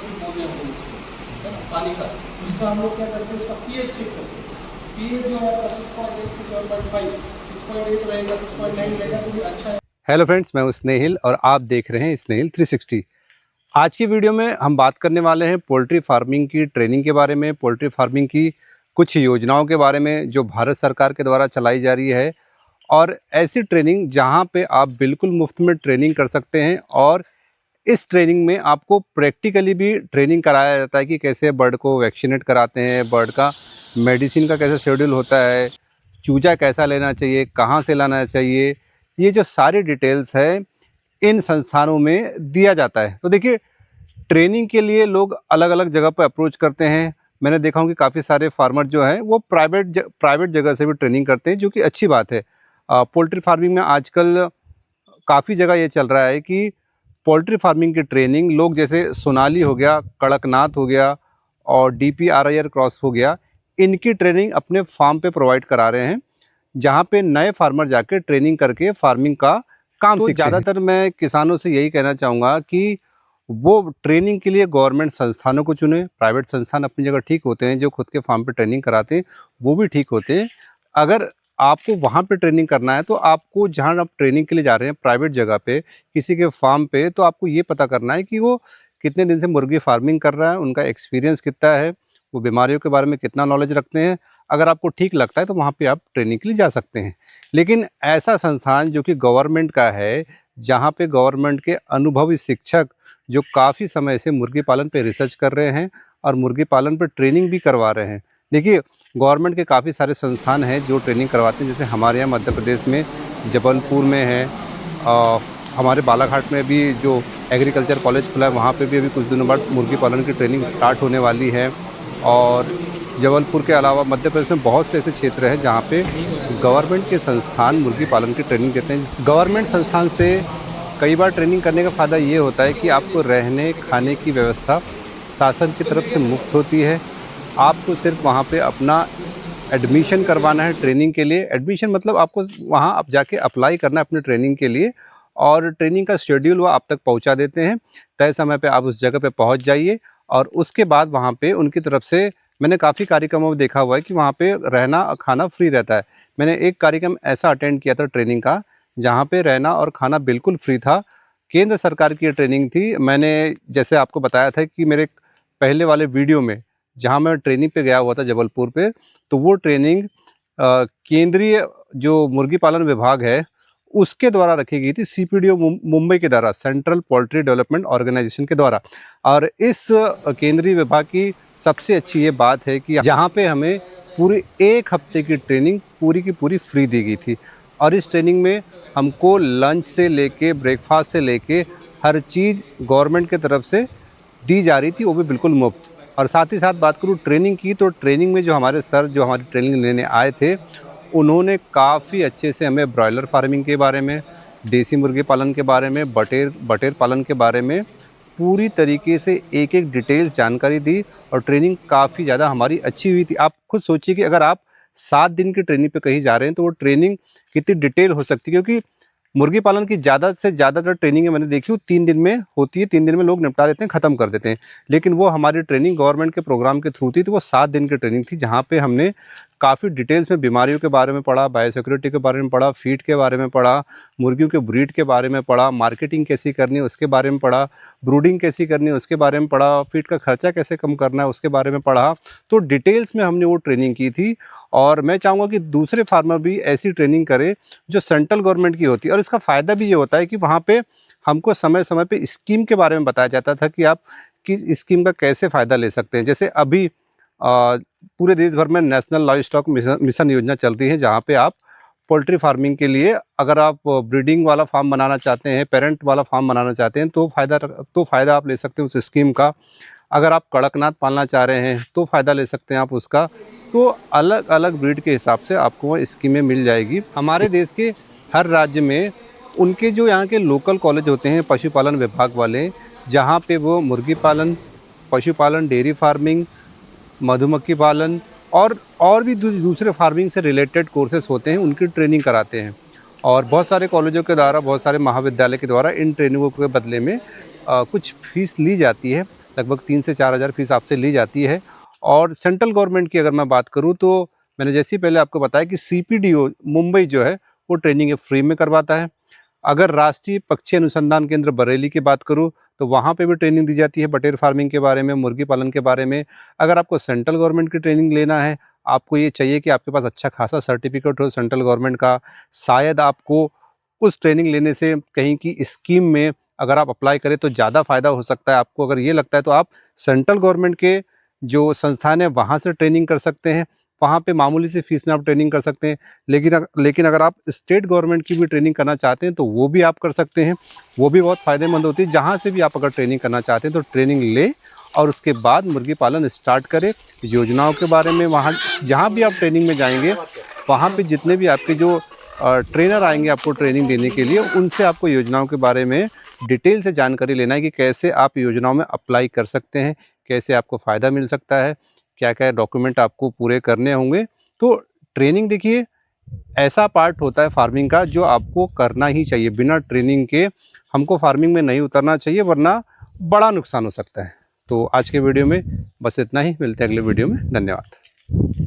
फिर बोलते हैं हम लोग उसको, है ना, पानी का। उसका हम लोग क्या करते हैं, उसका पीएच चेक करते हैं। पीएच जो है आपका 6.8 से 7.5, 6.8 रहेगा, 6.9 रहेगा तो भी अच्छा है। हेलो फ्रेंड्स, मैं हूं स्नेहिल और आप देख रहे हैं स्नेहिल 360। आज की वीडियो में हम बात करने वाले हैं पोल्ट्री फार्मिंग की ट्रेनिंग के बारे में, पोल्ट्री फार्मिंग की कुछ योजनाओं के बारे में जो भारत सरकार के द्वारा चलाई जा रही है, और ऐसी ट्रेनिंग जहां पे आप बिल्कुल मुफ्त में ट्रेनिंग कर सकते हैं। और इस ट्रेनिंग में आपको प्रैक्टिकली भी ट्रेनिंग कराया जाता है कि कैसे बर्ड को वैक्सीनेट कराते हैं, बर्ड का मेडिसिन का कैसे शेड्यूल होता है, चूजा कैसा लेना चाहिए, कहाँ से लाना चाहिए, ये जो सारी डिटेल्स है इन संस्थानों में दिया जाता है। तो देखिए, ट्रेनिंग के लिए लोग अलग अलग जगह पर अप्रोच करते हैं। मैंने देखा हूँ कि काफ़ी सारे फार्मर जो हैं वो प्राइवेट जगह से भी ट्रेनिंग करते हैं, जो कि अच्छी बात है। पोल्ट्री फार्मिंग में आजकल काफ़ी जगह ये चल रहा है कि पोल्ट्री फार्मिंग की ट्रेनिंग लोग, जैसे सोनाली हो गया, कड़कनाथ हो गया और DPRIR क्रॉस हो गया, इनकी ट्रेनिंग अपने फार्म पे प्रोवाइड करा रहे हैं, जहाँ पे नए फार्मर जाके ट्रेनिंग करके फार्मिंग का काम सीखते हैं। ज़्यादातर मैं किसानों से यही कहना चाहूँगा कि वो ट्रेनिंग के लिए गवर्नमेंट संस्थानों को चुने। प्राइवेट संस्थान अपनी जगह ठीक होते हैं, जो खुद के फार्म पे ट्रेनिंग कराते हैं वो भी ठीक होते हैं। अगर आपको वहाँ पे ट्रेनिंग करना है तो आपको, जहाँ आप ट्रेनिंग के लिए जा रहे हैं प्राइवेट जगह पे किसी के फार्म पे, तो आपको ये पता करना है कि वो कितने दिन से मुर्गी फार्मिंग कर रहा है, उनका एक्सपीरियंस कितना है, वो बीमारियों के बारे में कितना नॉलेज रखते हैं। अगर आपको ठीक लगता है तो वहाँ पे आप ट्रेनिंग के लिए जा सकते हैं। लेकिन ऐसा संस्थान जो कि गवर्नमेंट का है, जहाँ पे गवर्नमेंट के अनुभवी शिक्षक जो काफ़ी समय से मुर्गी पालन पे रिसर्च कर रहे हैं और मुर्गी पालन पे ट्रेनिंग भी करवा रहे हैं। देखिए, गवर्नमेंट के काफ़ी सारे संस्थान हैं जो ट्रेनिंग करवाते हैं। जैसे हमारे यहाँ मध्य प्रदेश में जबलपुर में है, हमारे बालाघाट में भी जो एग्रीकल्चर कॉलेज खुला है वहाँ पे भी अभी कुछ दिनों बाद मुर्गी पालन की ट्रेनिंग स्टार्ट होने वाली है। और जबलपुर के अलावा मध्य प्रदेश में बहुत से ऐसे क्षेत्र हैं जहाँ पे गवर्नमेंट के संस्थान मुर्गी पालन की ट्रेनिंग देते हैं। गवर्नमेंट संस्थान से कई बार ट्रेनिंग करने का फ़ायदा ये होता है कि आपको रहने खाने की व्यवस्था शासन की तरफ से मुफ्त होती है। आपको सिर्फ वहाँ पे अपना एडमिशन करवाना है ट्रेनिंग के लिए। एडमिशन मतलब आपको वहाँ आप जाके अप्लाई करना है अपने ट्रेनिंग के लिए, और ट्रेनिंग का शेड्यूल वो आप तक पहुँचा देते हैं। तय समय पे आप उस जगह पे पहुँच जाइए, और उसके बाद वहाँ पे उनकी तरफ से, मैंने काफ़ी कार्यक्रमों में देखा हुआ है कि वहाँ पे रहना और खाना फ्री रहता है। मैंने एक कार्यक्रम ऐसा अटेंड किया था ट्रेनिंग का, जहाँ पे रहना और खाना बिल्कुल फ्री था। केंद्र सरकार की ये ट्रेनिंग थी। मैंने जैसे आपको बताया था कि मेरे पहले वाले वीडियो में, जहाँ मैं ट्रेनिंग पे गया हुआ था जबलपुर पे, तो वो ट्रेनिंग केंद्रीय जो मुर्गी पालन विभाग है उसके द्वारा रखी गई थी, CPDO मुंबई के द्वारा, सेंट्रल पोल्ट्री डेवलपमेंट ऑर्गेनाइजेशन के द्वारा। और इस केंद्रीय विभाग की सबसे अच्छी ये बात है कि जहाँ पे हमें पूरी 1 हफ्ते की ट्रेनिंग पूरी की पूरी फ्री दी गई थी। और इस ट्रेनिंग में हमको लंच से लेके ब्रेकफास्ट से लेके हर चीज़ गवर्नमेंट की तरफ से दी जा रही थी, वो भी बिल्कुल मुफ्त। और साथ ही साथ बात करूँ ट्रेनिंग की, तो ट्रेनिंग में जो हमारे सर जो हमारी ट्रेनिंग लेने आए थे, उन्होंने काफ़ी अच्छे से हमें ब्रॉयलर फार्मिंग के बारे में, देसी मुर्गी पालन के बारे में, बटेर पालन के बारे में पूरी तरीके से एक एक डिटेल्स जानकारी दी। और ट्रेनिंग काफ़ी ज़्यादा हमारी अच्छी हुई थी। आप खुद सोचिए कि अगर आप 7 दिन की ट्रेनिंग पे कहीं जा रहे हैं तो वो ट्रेनिंग कितनी डिटेल हो सकती है, क्योंकि मुर्गी पालन की ज़्यादा से ज़्यादातर ट्रेनिंग मैंने देखी वो 3 दिन में होती है। 3 दिन में लोग निपटा देते हैं, ख़त्म कर देते हैं। लेकिन वो हमारी ट्रेनिंग गवर्नमेंट के प्रोग्राम के थ्रू थी, तो वो 7 दिन की ट्रेनिंग थी, जहाँ पे हमने काफ़ी डिटेल्स में बीमारियों के बारे में पढ़ा, बायोसिक्योरिटी के बारे में पढ़ा, फीड के बारे में पढ़ा, मुर्गियों के ब्रीड के बारे में पढ़ा, मार्केटिंग कैसी करनी है उसके बारे में पढ़ा, ब्रूडिंग कैसी करनी है उसके बारे में पढ़ा, फीड का खर्चा कैसे कम करना है उसके बारे में पढ़ा। तो डिटेल्स में हमने वो ट्रेनिंग की थी। और मैं चाहूँगा कि दूसरे फार्मर भी ऐसी ट्रेनिंग करें जो सेंट्रल गवर्नमेंट की होती है। और इसका फ़ायदा भी ये होता है कि वहाँ पे हमको समय समय पे स्कीम के बारे में बताया जाता था कि आप किस स्कीम का कैसे फ़ायदा ले सकते हैं। जैसे अभी पूरे देश भर में नेशनल लाइव स्टॉक मिशन योजना चल रही है, जहाँ पे आप पोल्ट्री फार्मिंग के लिए, अगर आप ब्रीडिंग वाला फार्म बनाना चाहते हैं, पेरेंट वाला फार्म बनाना चाहते हैं, तो फ़ायदा आप ले सकते हैं उस स्कीम का। अगर आप कड़कनाथ पालना चाह रहे हैं तो फ़ायदा ले सकते हैं आप उसका। तो अलग अलग ब्रीड के हिसाब से आपको वो स्कीमें मिल जाएगी। हमारे देश के हर राज्य में उनके जो यहाँ के लोकल कॉलेज होते हैं पशुपालन विभाग वाले, जहाँ पे वो मुर्गी पालन, पशुपालन, डेयरी फार्मिंग, मधुमक्खी पालन और भी दूसरे फार्मिंग से रिलेटेड कोर्सेज होते हैं, उनकी ट्रेनिंग कराते हैं। और बहुत सारे कॉलेजों के द्वारा, बहुत सारे महाविद्यालय के द्वारा इन ट्रेनिंगों के बदले में कुछ फीस ली जाती है, लगभग 3 से 4 हज़ार फीस आपसे ली जाती है। और सेंट्रल गवर्नमेंट की अगर मैं बात करूँ तो मैंने जैसे ही पहले आपको बताया कि CPDO मुंबई जो है वो ट्रेनिंग फ्री में करवाता है। अगर राष्ट्रीय पक्षी अनुसंधान केंद्र बरेली की बात करूँ तो वहाँ पे भी ट्रेनिंग दी जाती है बटेर फार्मिंग के बारे में, मुर्गी पालन के बारे में। अगर आपको सेंट्रल गवर्नमेंट की ट्रेनिंग लेना है, आपको ये चाहिए कि आपके पास अच्छा खासा सर्टिफिकेट हो सेंट्रल गवर्नमेंट का, शायद आपको उस ट्रेनिंग लेने से कहीं की स्कीम में अगर आप अप्लाई करें तो ज़्यादा फ़ायदा हो सकता है आपको। अगर ये लगता है तो आप सेंट्रल गवर्नमेंट के जो संस्थान है वहाँ से ट्रेनिंग कर सकते हैं, वहाँ पे मामूली सी फीस में आप ट्रेनिंग कर सकते हैं। लेकिन अगर आप स्टेट गवर्नमेंट की भी ट्रेनिंग करना चाहते हैं तो वो भी आप कर सकते हैं, वो भी बहुत फ़ायदेमंद होती है। जहाँ से भी आप अगर ट्रेनिंग करना चाहते हैं तो ट्रेनिंग लें और उसके बाद मुर्गी पालन स्टार्ट करें। योजनाओं के बारे में वहाँ जहाँ भी आप ट्रेनिंग में जाएंगे वहाँ पे जितने भी आपके जो ट्रेनर आएंगे आपको ट्रेनिंग देने के लिए, उनसे आपको योजनाओं के बारे में डिटेल से जानकारी लेना है कि कैसे आप योजनाओं में अप्लाई कर सकते हैं, कैसे आपको फ़ायदा मिल सकता है, क्या-क्या डॉक्यूमेंट आपको पूरे करने होंगे। तो ट्रेनिंग देखिए ऐसा पार्ट होता है फार्मिंग का जो आपको करना ही चाहिए। बिना ट्रेनिंग के हमको फार्मिंग में नहीं उतरना चाहिए, वरना बड़ा नुकसान हो सकता है। तो आज के वीडियो में बस इतना ही, मिलते हैं अगले वीडियो में। धन्यवाद।